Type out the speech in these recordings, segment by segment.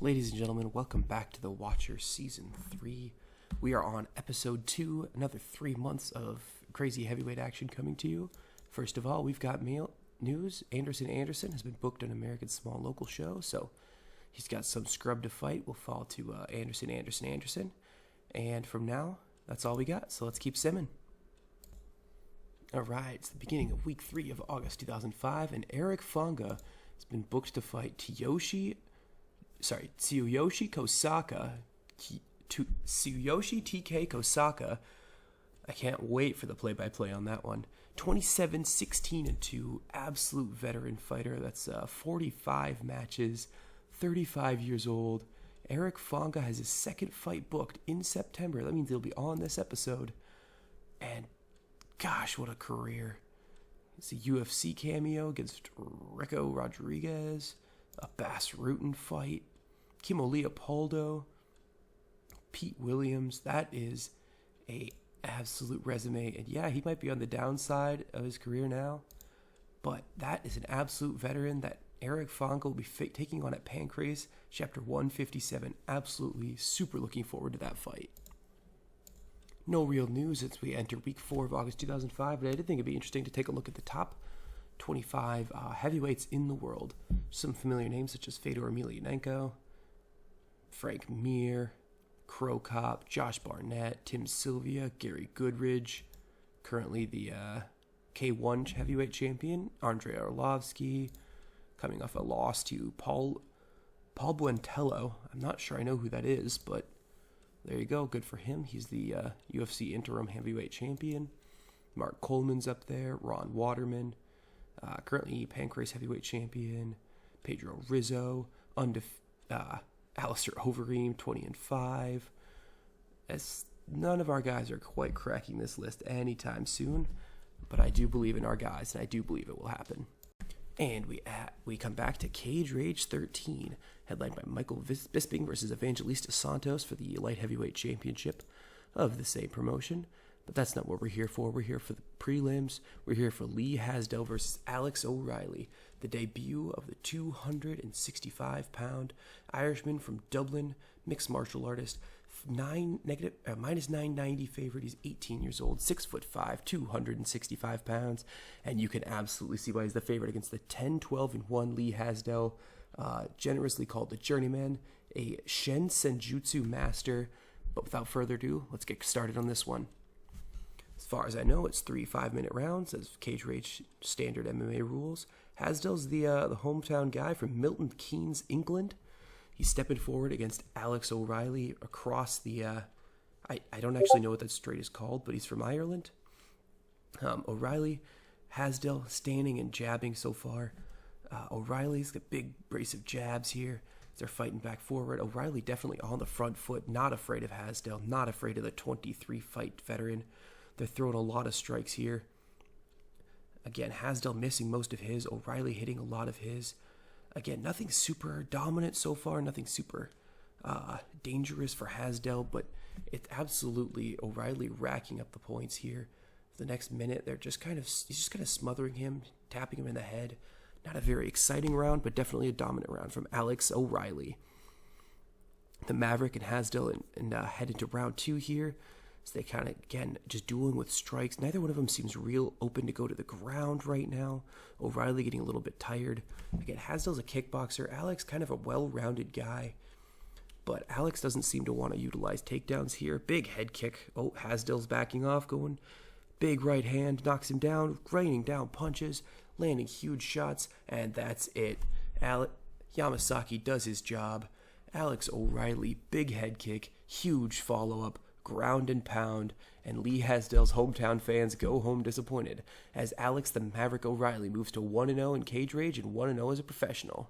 Ladies and gentlemen, welcome back to The Watcher Season 3. We are on Episode 2, another 3 months of crazy heavyweight action coming to you. First of all, we've got news. Anderson has been booked on American Small Local Show, so he's got some scrub to fight. We'll fall to Anderson. And from now, that's all we got, so let's keep simming. Alright, it's the beginning of Week 3 of August 2005, and Eric Fonga has been booked to fight Tsuyoshi TK Kosaka. I can't wait for the play-by-play on that one. 27-16-2, absolute veteran fighter. That's 45 matches, 35 years old. Eric Fonga has his second fight booked in September. That means he'll be on this episode. And gosh, what a career. It's a UFC cameo against Rico Rodriguez, a Bas Rutten fight, Kimo Leopoldo, Pete Williams. That is a absolute resume. And yeah, he might be on the downside of his career now, but that is an absolute veteran that Eric Fonga will be taking on at Pancrase, Chapter 157. Absolutely super looking forward to that fight. No real news as we enter Week 4 of August 2005, but I did think it'd be interesting to take a look at the top 25 heavyweights in the world. Some familiar names such as Fedor Emelianenko, Frank Mir, Crow Cop, Josh Barnett, Tim Sylvia, Gary Goodridge, currently the K1 heavyweight champion, Andrei Arlovsky, coming off a loss to Paul Buentello. I'm not sure I know who that is, but there you go. Good for him. He's the UFC interim heavyweight champion. Mark Coleman's up there. Ron Waterman, currently Pancrase heavyweight champion. Pedro Rizzo, Alistair Overeem, 20-5. As none of our guys are quite cracking this list anytime soon, but I do believe in our guys, and I do believe it will happen. And we come back to Cage Rage 13, headlined by Michael Bisping versus Evangelista Santos for the light heavyweight championship of the same promotion. But that's not what we're here for. We're here for the prelims. We're here for Lee Hasdell versus Alex O'Reilly, the debut of the 265-pound Irishman from Dublin, mixed martial artist, minus 990 favorite. He's 18 years old, 6'5", 265 pounds, and you can absolutely see why he's the favorite against the 10-12-1 Lee Hasdell, generously called the Journeyman, a Shen Senjutsu master. But without further ado, let's get started on this one. As far as I know, it's 3 5-minute rounds as Cage Rage standard MMA rules. Hasdell's the hometown guy from Milton Keynes, England. He's stepping forward against Alex O'Reilly across the... I don't actually know what that straight is called, but he's from Ireland. O'Reilly, Hasdell standing and jabbing so far. O'Reilly's got big brace of jabs here. They're fighting back forward. O'Reilly definitely on the front foot, not afraid of Hasdell, not afraid of the 23-fight veteran. They're throwing a lot of strikes here. Again, Hasdell missing most of his. O'Reilly hitting a lot of his. Again, nothing super dominant so far. Nothing super dangerous for Hasdell, but it's absolutely O'Reilly racking up the points here. The next minute, he's just kind of smothering him, tapping him in the head. Not a very exciting round, but definitely a dominant round from Alex O'Reilly. The Maverick and Hasdell and head into round 2 here. So they kind of, again, just dueling with strikes. Neither one of them seems real open to go to the ground right now. O'Reilly getting a little bit tired. Again, Hasdell's a kickboxer. Alex kind of a well-rounded guy. But Alex doesn't seem to want to utilize takedowns here. Big head kick. Oh, Hasdell's backing off, going big right hand. Knocks him down, raining down punches, landing huge shots. And that's it. Yamasaki does his job. Alex O'Reilly, big head kick, huge follow-up. Ground and pound, and Lee Hasdell's hometown fans go home disappointed as Alex the Maverick O'Reilly moves to 1-0 in Cage Rage and 1-0 as a professional.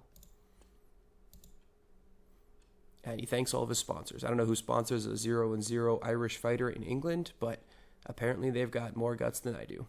And he thanks all of his sponsors. I don't know who sponsors a 0-0 Irish fighter in England, but apparently they've got more guts than I do.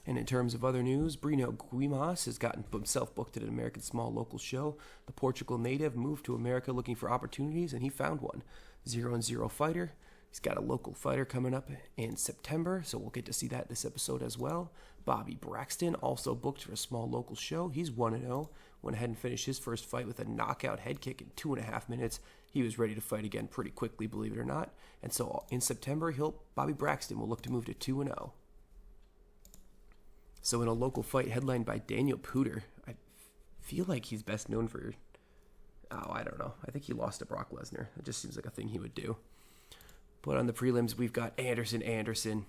And in terms of other news, Brino Guimas has gotten himself booked at an American Small Local Show. The Portugal native moved to America looking for opportunities, and he found one. 0-0 fighter. He's got a local fighter coming up in September, so we'll get to see that this episode as well. Bobby Braxton, also booked for a small local show. He's 1-0 went ahead and finished his first fight with a knockout head kick in 2.5 minutes. He was ready to fight again pretty quickly, believe it or not. And so in September, Bobby Braxton will look to move to 2-0. So in a local fight headlined by Daniel Puder, I feel like he's best known for, I don't know. I think he lost to Brock Lesnar. It just seems like a thing he would do. But on the prelims, we've got Anderson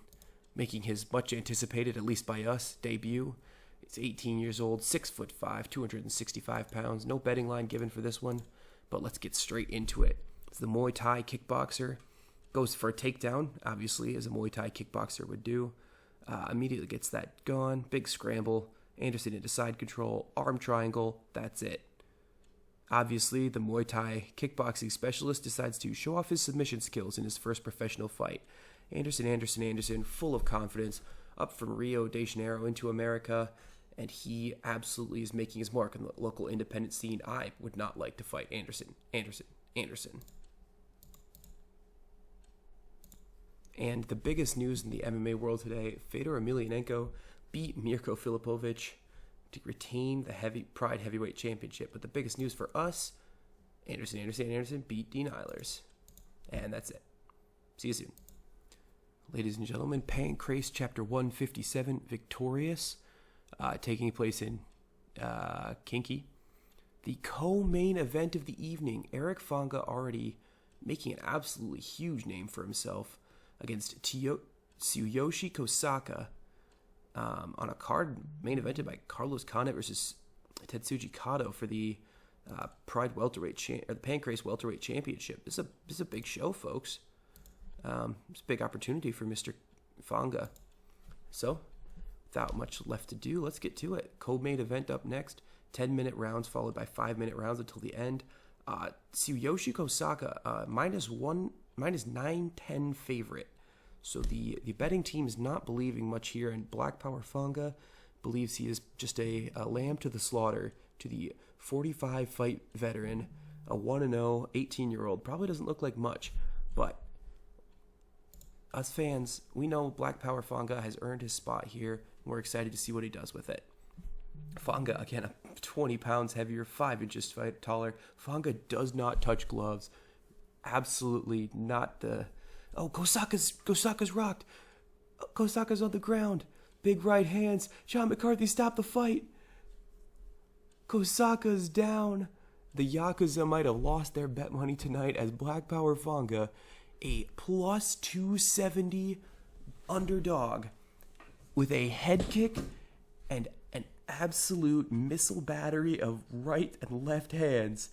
making his much anticipated, at least by us, debut. He's 18 years old, 6'5", 265 pounds. No betting line given for this one, but let's get straight into it. It's the Muay Thai kickboxer. Goes for a takedown, obviously, as a Muay Thai kickboxer would do. Immediately gets that gone. Big scramble. Anderson into side control. Arm triangle. That's it. Obviously, the Muay Thai kickboxing specialist decides to show off his submission skills in his first professional fight. Anderson, full of confidence, up from Rio de Janeiro into America, and he absolutely is making his mark in the local independent scene. I would not like to fight Anderson. And the biggest news in the MMA world today, Fedor Emelianenko beat Mirko Filipovic to retain the Pride Heavyweight Championship. But the biggest news for us, Anderson beat Dean Eilers. And that's it. See you soon. Ladies and gentlemen, Pancrase Chapter 157, Victorious, taking place in Kinky. The co-main event of the evening, Eric Fonga already making an absolutely huge name for himself against Tsuyoshi Kosaka on a card main evented by Carlos Condit versus Tetsuji Kato for the Pride welterweight or the Pancrase welterweight championship. This is a big show, folks. It's a big opportunity for Mr. Fonga. So, without much left to do, let's get to it. Co-main event up next. 10-minute rounds followed by 5-minute rounds until the end. Tsuyoshi Kosaka, minus 910 favorite. So the betting team is not believing much here, and Black Power Fonga believes he is just a lamb to the slaughter to the 45-fight veteran, a 1-0, 18-year-old. Probably doesn't look like much, but us fans, we know Black Power Fonga has earned his spot here, and we're excited to see what he does with it. Fonga, again, 20 pounds heavier, 5 inches taller. Fonga does not touch gloves. Absolutely not the... Oh, Kosaka's rocked. Kosaka's on the ground. Big right hands. John McCarthy, stop the fight. Kosaka's down. The Yakuza might have lost their bet money tonight as Black Power Fonga, a plus 270 underdog with a head kick and an absolute missile battery of right and left hands,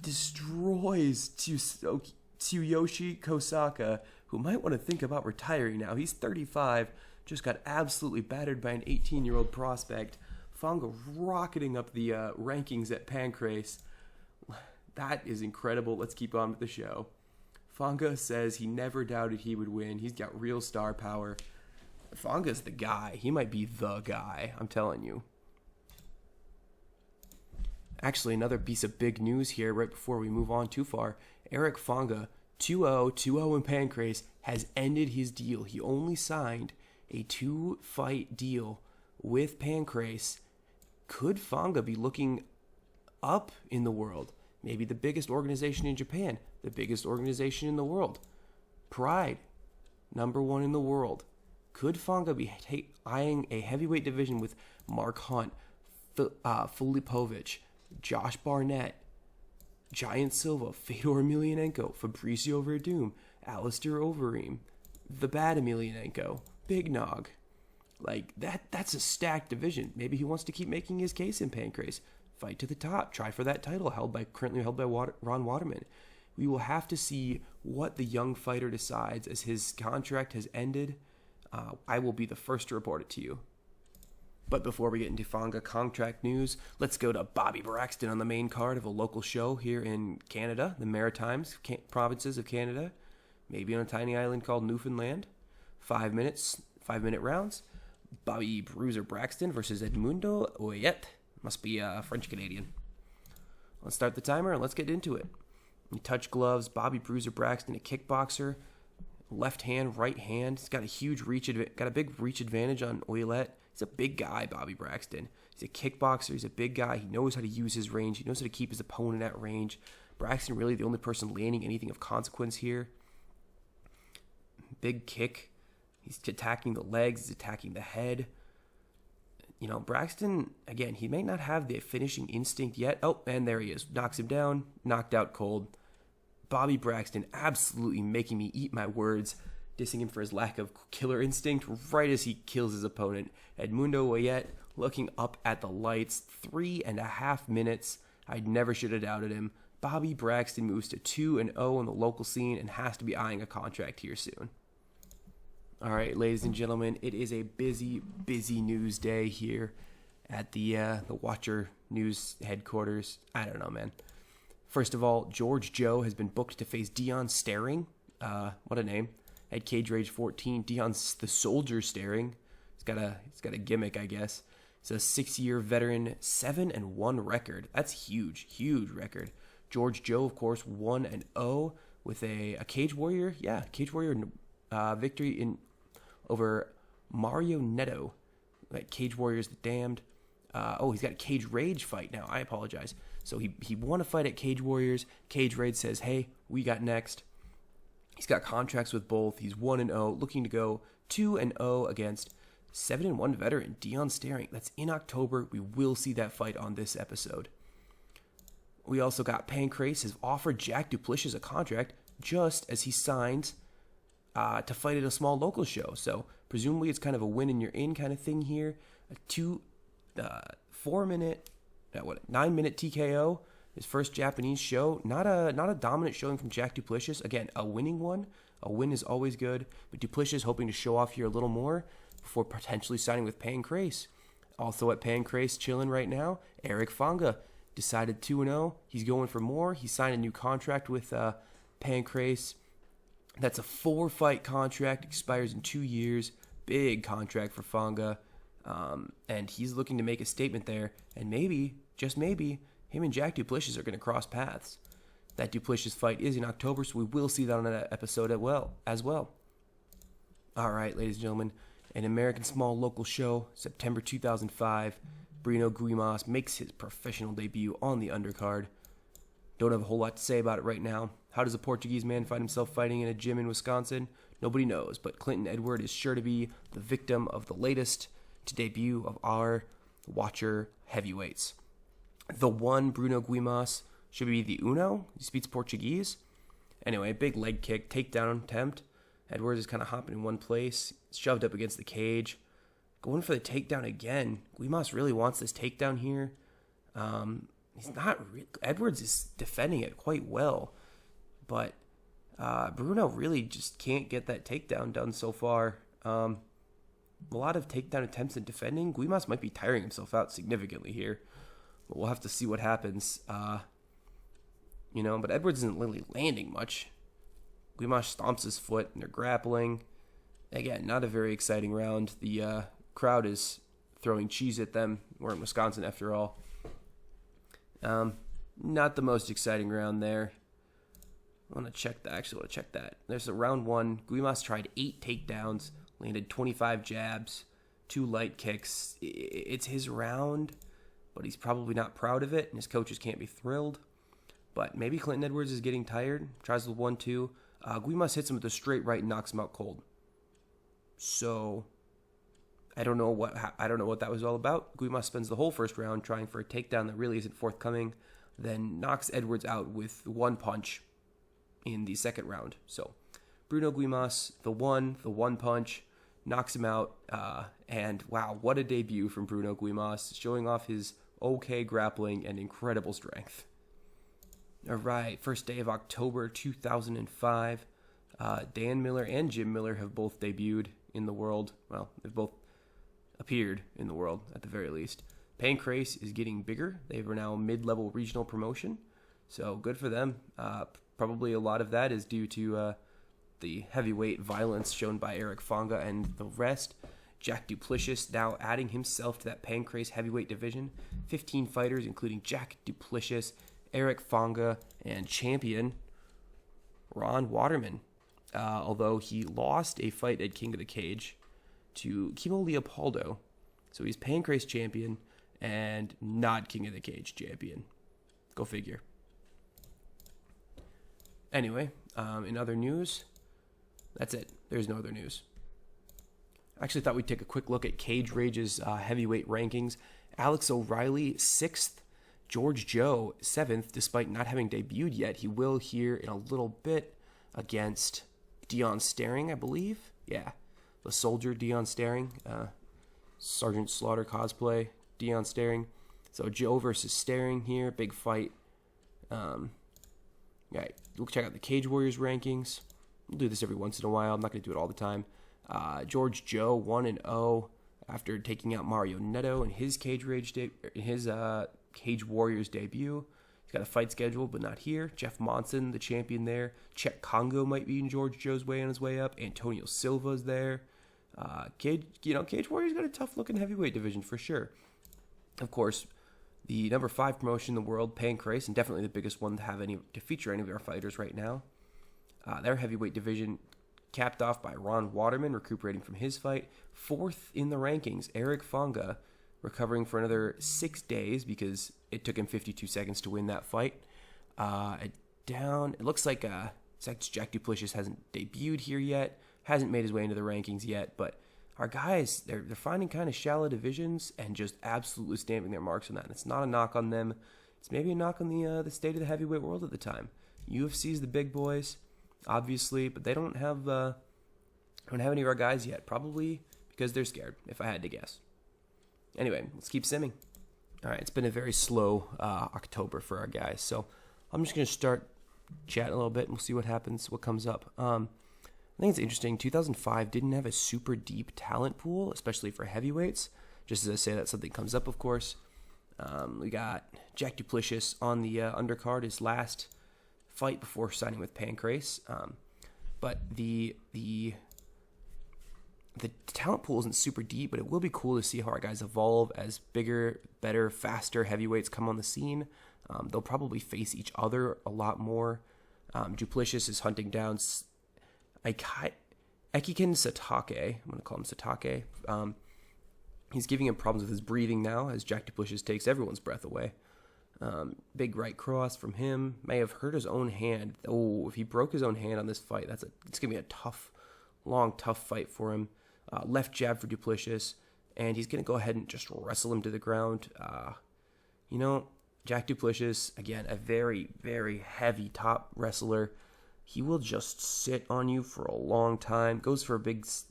destroys Tsuyoshi Kosaka, who might want to think about retiring now. He's 35, just got absolutely battered by an 18-year-old prospect. Fonga rocketing up the rankings at Pancrase. That is incredible. Let's keep on with the show. Fonga says he never doubted he would win. He's got real star power. Fonga's the guy. He might be the guy, I'm telling you. Actually, another piece of big news here right before we move on too far. Eric Fonga, 2-0 in Pancrase, has ended his deal. He only signed a 2-fight deal with Pancrase. Could Fonga be looking up in the world? Maybe the biggest organization in Japan, the biggest organization in the world. Pride, #1 in the world. Could Fonga be eyeing a heavyweight division with Mark Hunt, Filipovic, Josh Barnett, Giant Silva, Fedor Emelianenko, Fabricio Verdum, Alistair Overeem, the Bad Emelianenko, Big Nog? Like, that's a stacked division. Maybe he wants to keep making his case in Pancrase. Fight to the top. Try for that title currently held by Ron Waterman. We will have to see what the young fighter decides as his contract has ended. I will be the first to report it to you. But before we get into Fonga contract news, let's go to Bobby Braxton on the main card of a local show here in Canada, the Maritimes provinces of Canada, maybe on a tiny island called Newfoundland. 5-minute rounds. Bobby Bruiser Braxton versus Edmundo Oyet. Must be French-Canadian. Let's start the timer and let's get into it. You touch gloves. Bobby Bruiser Braxton, a kickboxer. Left hand, right hand. He's got a huge big reach advantage on Oyet. He's a big guy, Bobby Braxton. He's a kickboxer. He's a big guy. He knows how to use his range. He knows how to keep his opponent at range. Braxton really the only person landing anything of consequence here. Big kick. He's attacking the legs. He's attacking the head. You know, Braxton, again, he may not have the finishing instinct yet. Oh, and there he is. Knocks him down. Knocked out cold. Bobby Braxton absolutely making me eat my words, dissing him for his lack of killer instinct right as he kills his opponent. Edmundo Wayet looking up at the lights. 3.5 minutes. I never should have doubted him. Bobby Braxton moves to 2-0 in the local scene and has to be eyeing a contract here soon. All right, ladies and gentlemen, it is a busy news day here at the Watcher News headquarters. I don't know, man. First of all, George Joe has been booked to face Dion Staring. What a name. At Cage Rage 14, Dion's the Soldier Staring. He's got a gimmick, I guess. He's a 6-year veteran, 7-1 record. That's huge record. George Joe, of course, 1-0 with a Cage Warrior. Yeah, Cage Warrior victory over Mario Neto. Like Cage Warrior's the Damned. He's got a Cage Rage fight now. I apologize. So he won a fight at Cage Warriors. Cage Rage says, hey, we got next. He's got contracts with both. He's 1-0, looking to go 2-0 against 7-1 veteran Dion Staring. That's in October. We will see that fight on this episode. We also got Pancrase has offered Jack Duplessis a contract just as he signs to fight at a small local show. So presumably it's kind of a win and you're in kind of thing here. A 9-minute TKO. His first Japanese show. Not a dominant showing from Jack Duplessis. Again, a winning one. A win is always good. But Duplessis hoping to show off here a little more before potentially signing with Pancrase. Also at Pancrase chilling right now, Eric Fanga decided 2-0. He's going for more. He signed a new contract with Pancrase. That's a 4-fight contract, expires in 2 years. Big contract for Fanga. And he's looking to make a statement there. And maybe, just maybe, him and Jack Duplessis are going to cross paths. That Duplessis fight is in October, so we will see that on that episode as well. All right, ladies and gentlemen, an American small local show, September 2005. Brino Guimas makes his professional debut on the undercard. Don't have a whole lot to say about it right now. How does a Portuguese man find himself fighting in a gym in Wisconsin? Nobody knows, but Clinton Edward is sure to be the victim of the latest to debut of our Watcher heavyweights. The one, Bruno Guimas, should be the uno. He speaks Portuguese. Anyway, big leg kick, takedown attempt. Edwards is kind of hopping in one place, shoved up against the cage. Going for the takedown again. Guimas really wants this takedown here. Edwards is defending it quite well, but Bruno really just can't get that takedown done so far. A lot of takedown attempts and defending. Guimas might be tiring himself out significantly here, but we'll have to see what happens. But Edwards isn't really landing much. Guimas stomps his foot and they're grappling. Again, not a very exciting round. The crowd is throwing cheese at them. We're in Wisconsin after all. Not the most exciting round there. I want to check that. There's a round one. Guimas tried 8 takedowns, landed 25 jabs, 2 light kicks. It's his round, but he's probably not proud of it, and his coaches can't be thrilled. But maybe Clinton Edwards is getting tired. Tries with 1-2. Guimas hits him with a straight right and knocks him out cold. So I don't know what that was all about. Guimas spends the whole first round trying for a takedown that really isn't forthcoming, then knocks Edwards out with 1 punch in the second round. So Bruno Guimas, the one punch, knocks him out. And wow, what a debut from Bruno Guimas, showing off his okay grappling and incredible strength. All right, first day of October 2005. Dan Miller and Jim Miller have both debuted in the world. Well, they've both appeared in the world, at the very least. Pancrase is getting bigger. They are now mid-level regional promotion, so good for them. Probably a lot of that is due to the heavyweight violence shown by Eric Fanga and the rest. Jack Duplessis now adding himself to that Pancrase heavyweight division. 15 fighters, including Jack Duplessis, Eric Fanga, and champion Ron Waterman. Although he lost a fight at King of the Cage to Kimo Leopoldo. So he's Pancrase champion. and not King of the Cage champion. Go figure. Anyway, in other news, that's it. There's no other news. I actually thought we'd take a quick look at Cage Rage's heavyweight rankings. Alex O'Reilly, 6th. George Joe, 7th, despite not having debuted yet. He will here in a little bit against Dion Staring, I believe. Yeah, the soldier Dion Staring. Sergeant Slaughter cosplay, Dion Staring. So Joe versus Staring here, big fight. Yeah, we'll check out the Cage Warriors rankings. We'll do this every once in a while. I'm not going to do it all the time. George Joe 1-0 after taking out Mario Neto in his Cage Warriors debut. He's got a fight scheduled, but not here. Jeff Monson, the champion there. Chet Congo might be in George Joe's way on his way up. Antonio Silva's there. Cage Warriors got a tough looking heavyweight division for sure. Of course, the number 5 promotion in the world, Pancrase, and definitely the biggest one to feature any of our fighters right now. Their heavyweight division capped off by Ron Waterman, recuperating from his fight. 4th in the rankings, Eric Fonga, recovering for another 6 days because it took him 52 seconds to win that fight. It looks like Jack Duplessis hasn't debuted here yet, hasn't made his way into the rankings yet, but our guys, they're finding kind of shallow divisions and just absolutely stamping their marks on that. And it's not a knock on them. It's maybe a knock on the state of the heavyweight world at the time. UFC's the big boys, obviously, but they don't have any of our guys yet. Probably because they're scared, if I had to guess. Anyway, let's keep simming. All right, it's been a very slow October for our guys, so I'm just going to start chatting a little bit, and we'll see what happens, what comes up. I think it's interesting. 2005 didn't have a super deep talent pool, especially for heavyweights. Just as I say that, something comes up, of course. We got Jack Duplessis on the undercard, his last fight before signing with Pancrase. But the talent pool isn't super deep, but it will be cool to see how our guys evolve as bigger, better, faster heavyweights come on the scene. They'll probably face each other a lot more. Duplessis is hunting down Ekiken Satake. I'm going to call him Satake. He's giving him problems with his breathing now as Jack Duplessis takes everyone's breath away. Big right cross from him. May have hurt his own hand. Oh, if he broke his own hand on this fight, it's going to be a tough fight for him. Left jab for Duplessis, and he's going to go ahead and just wrestle him to the ground. Jack Duplessis, again, a very, very heavy top wrestler. He will just sit on you for a long time. Goes for gets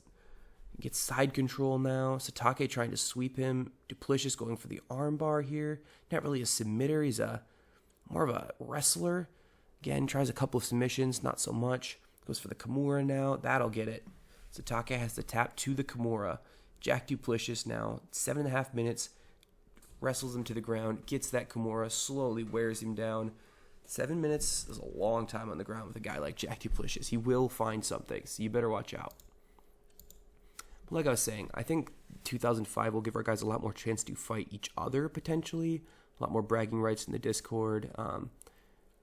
side control now. Satake trying to sweep him. Duplessis going for the armbar here. Not really a submitter. He's more of a wrestler. Again, tries a couple of submissions, not so much. Goes for the Kimura now. That'll get it. Satake has to tap to the Kimura. Jack Duplessis now, 7.5 minutes. Wrestles him to the ground. Gets that Kimura. Slowly wears him down. 7 minutes is a long time on the ground with a guy like Jack Duplessis. He will find something, so you better watch out. But like I was saying, I think 2005 will give our guys a lot more chance to fight each other, potentially. A lot more bragging rights in the Discord.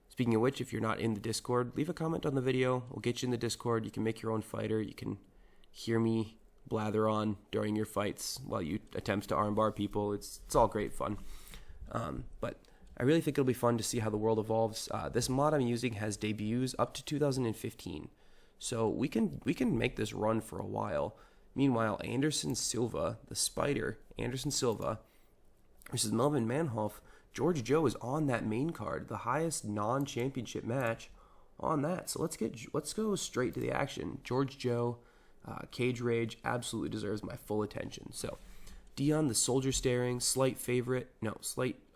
Speaking of which, if you're not in the Discord, leave a comment on the video. We'll get you in the Discord. You can make your own fighter. You can hear me blather on during your fights while you attempt to armbar people. It's all great fun. But I really think it'll be fun to see how the world evolves. This mod I'm using has debuts up to 2015, so we can make this run for a while. Meanwhile, Anderson Silva, the Spider, Anderson Silva versus Melvin Manhoff, George Joe is on that main card, the highest non-championship match on that. So let's go straight to the action. George Joe, Cage Rage, absolutely deserves my full attention. So Dion, the Soldier Staring, slight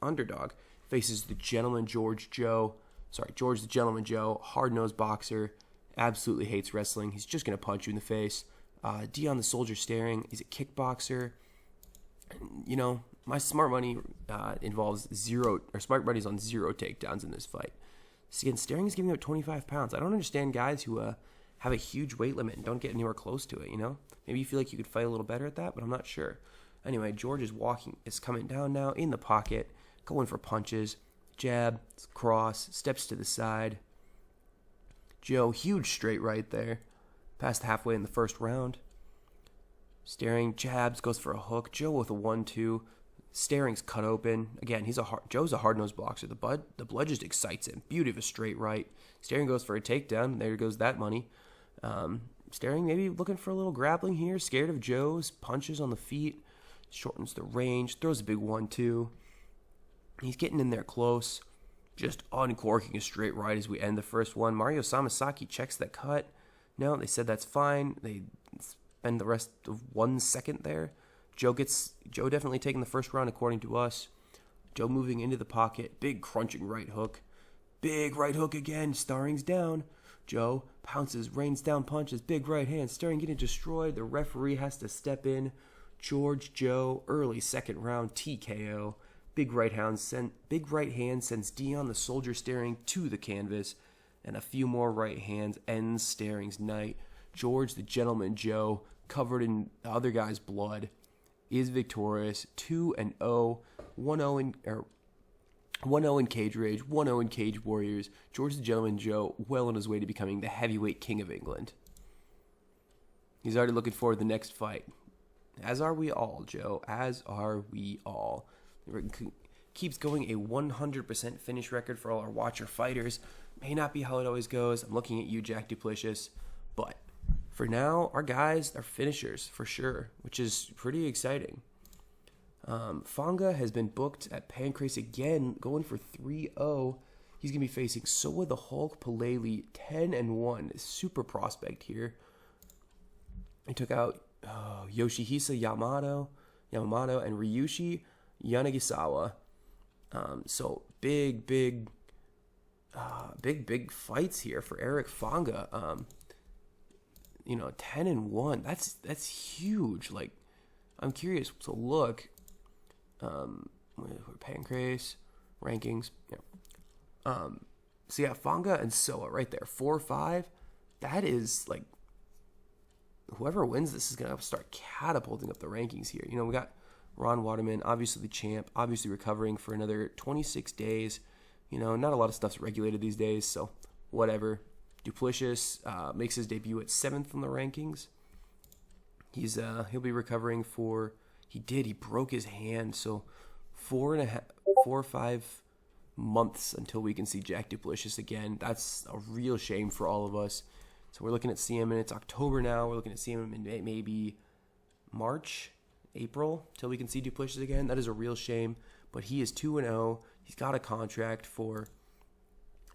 underdog, faces the Gentleman George the Gentleman Joe, hard-nosed boxer, absolutely hates wrestling. He's just going to punch you in the face. Dion, the Soldier Staring, is a kickboxer. My smart money involves smart money's on 0 takedowns in this fight. So again, Staring is giving out 25 pounds. I don't understand guys who have a huge weight limit and don't get anywhere close to it, Maybe you feel like you could fight a little better at that, but I'm not sure. Anyway, George is coming down now in the pocket, going for punches. Jab, cross, steps to the side. Joe, huge straight right there. Past halfway in the first round. Staring, jabs, goes for a hook. Joe with a 1-2. Staring's cut open. Again, Joe's a hard-nosed boxer. The blood just excites him. Beauty of a straight right. Staring goes for a takedown. There goes that money. Staring maybe looking for a little grappling here. Scared of Joe's punches on the feet. Shortens the range. Throws a big 1-2. He's getting in there close. Just uncorking a straight right as we end the first one. Mario Samasaki checks that cut. No, they said that's fine. They spend the rest of 1 second there. Joe definitely taking the first round according to us. Joe moving into the pocket. Big crunching right hook. Big right hook again. Staring's down. Joe pounces, rains down punches. Big right hand. Staring getting destroyed. The referee has to step in. George Joe, early second round TKO. Big right hand sends Dion the Soldier Staring to the canvas. And a few more right hands ends Staring's night. George the Gentleman Joe, covered in the other guy's blood, is victorious. 2-0, 1-0 in Cage Rage, 1-0 in Cage Warriors. George the Gentleman Joe, well on his way to becoming the heavyweight king of England. He's already looking forward to the next fight. As are we all, Joe. As are we all. Keeps going a 100% finish record for all our watcher fighters. May not be how it always goes. I'm looking at you, Jack Duplessis. But for now, our guys are finishers for sure, which is pretty exciting. Fonga has been booked at Pancrase again, going for 3-0. He's going to be facing Soa the Hulk Palele, 10-1. Super prospect here. He took out Yoshihisa Yamamoto and Ryushi Yanagisawa. So big fights here for Eric Fonga. 10-1. That's huge. Like, I'm curious. So look, Pancrase rankings. Yeah. So yeah, Fonga and Soa right there, 4-5. That is like, whoever wins this is gonna start catapulting up the rankings here. We got Ron Waterman, obviously the champ, obviously recovering for another 26 days. Not a lot of stuff's regulated these days, so whatever. Duplessis makes his debut at 7th on the rankings. He'll be recovering for, he broke his hand, so 4 or 5 months until we can see Jack Duplessis again. That's a real shame for all of us. So we're looking at seeing him, and it's October now. We're looking at seeing him in maybe March, April, till we can see Duplessis again. That is a real shame, but he is 2-0. He's got a contract for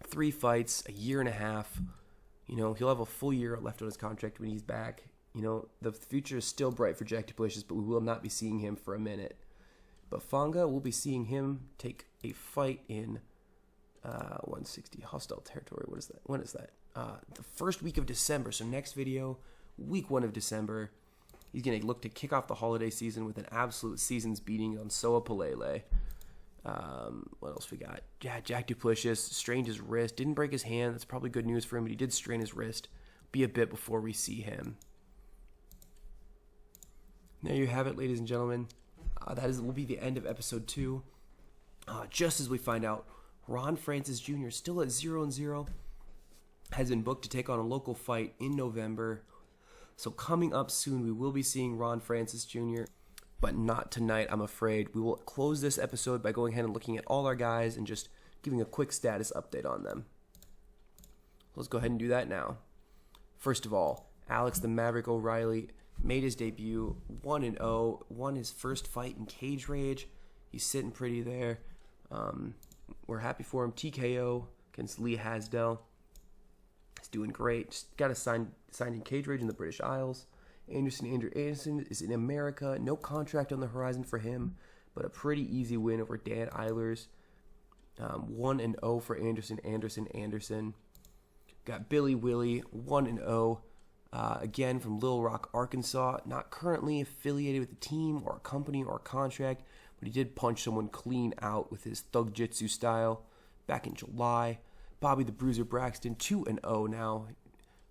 3 fights, a year and a half. He'll have a full year left on his contract when he's back. The future is still bright for Jack Duplessis, but we will not be seeing him for a minute. But Fonga, we'll be seeing him take a fight in 160 hostile territory. What is that? When is that? The first week of December. So next video, week 1 of December. He's going to look to kick off the holiday season with an absolute season's beating on Soa Palele. What else we got? Yeah, Jack Duplessis strained his wrist. Didn't break his hand. That's probably good news for him, but he did strain his wrist. Be a bit before we see him. There you have it, ladies and gentlemen. Will be the end of episode 2. Just as we find out, Ron Francis Jr., still at 0-0, has been booked to take on a local fight in November. So coming up soon, we will be seeing Ron Francis Jr., but not tonight, I'm afraid. We will close this episode by going ahead and looking at all our guys and just giving a quick status update on them. Let's go ahead and do that now. First of all, Alex the Maverick O'Reilly made his debut, 1-0, won his first fight in Cage Rage. He's sitting pretty there. We're happy for him. TKO against Lee Hasdell. He's doing great. Just got a signed in Cage Rage in the British Isles. Andrew Anderson is in America. No contract on the horizon for him, but a pretty easy win over Dan Eilers. 1-0 for Anderson. Got Billy Willie, 1-0. Again from Little Rock, Arkansas. Not currently affiliated with a team or a company or a contract, but he did punch someone clean out with his Thug Jitsu style back in July. Bobby the Bruiser Braxton, 2-0 now,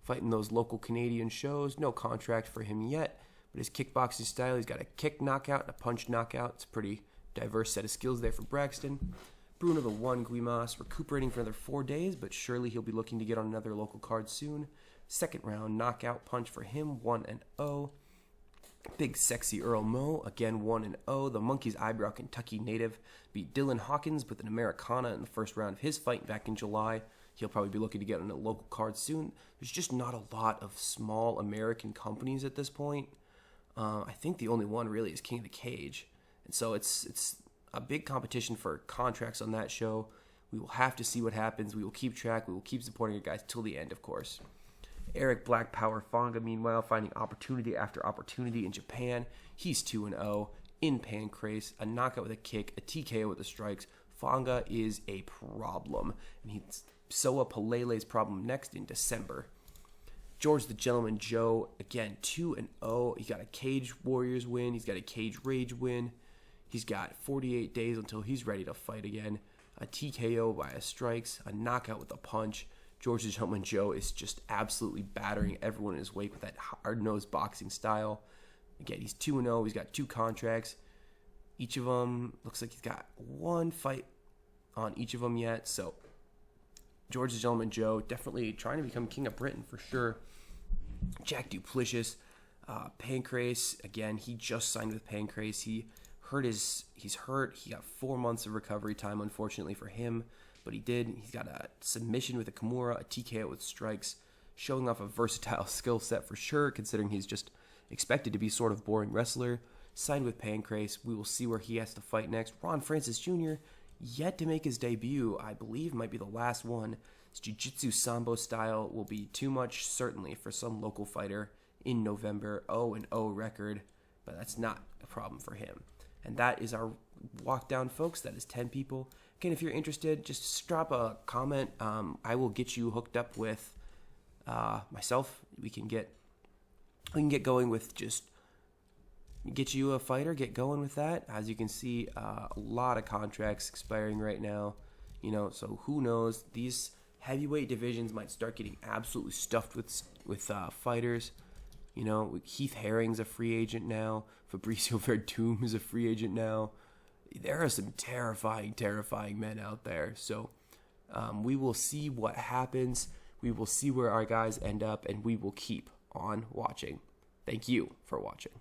fighting those local Canadian shows. No contract for him yet, but his kickboxing style, he's got a kick knockout and a punch knockout. It's a pretty diverse set of skills there for Braxton. Bruno the One Guimas recuperating for another 4 days, but surely he'll be looking to get on another local card soon. Second round knockout punch for him, 1-0. Big Sexy Earl Mo, again 1-0. The Monkey's Eyebrow Kentucky native beat Dylan Hawkins with an Americana in the first round of his fight back in July. He'll probably be looking to get on a local card soon. There's just not a lot of small American companies at this point. I think the only one really is King of the Cage. And so it's a big competition for contracts on that show. We will have to see what happens. We will keep track. We will keep supporting you guys till the end, of course. Eric Black Power Fanga, meanwhile, finding opportunity after opportunity in Japan. He's 2-0 in Pancrase, a knockout with a kick, a TKO with the strikes. Fanga is a problem, and he's Soa Palele's problem next in December. George the Gentleman Joe, again, 2-0. He got a Cage Warriors win. He's got a Cage Rage win. He's got 48 days until he's ready to fight again. A TKO via strikes, a knockout with a punch. George the Gentleman Joe is just absolutely battering everyone in his wake with that hard-nosed boxing style. Again, he's 2-0. He's got 2 contracts. Each of them looks like he's got 1 fight on each of them yet. So George the Gentleman Joe definitely trying to become King of Britain for sure. Jack Duplessis, Pancrase. Again, he just signed with Pancrase. He's hurt. He got 4 months of recovery time, unfortunately for him. But he did. He's got a submission with a Kimura, a TKO with strikes, showing off a versatile skill set for sure, considering he's just expected to be sort of boring wrestler. Signed with Pancrase. We will see where he has to fight next. Ron Francis Jr., yet to make his debut, I believe might be the last one. His Jiu-Jitsu Sambo style will be too much, certainly, for some local fighter in November. 0-0 record, but that's not a problem for him. And that is our walk down, folks. That is 10 people. Again, if you're interested, just drop a comment. I will get you hooked up with myself. We can get going with just get you a fighter. Get going with that. As you can see, a lot of contracts expiring right now. So who knows? These heavyweight divisions might start getting absolutely stuffed with fighters. Heath Herring's a free agent now. Fabricio Verdum is a free agent now. There are some terrifying, terrifying men out there. So we will see what happens. We will see where our guys end up, and we will keep on watching. Thank you for watching.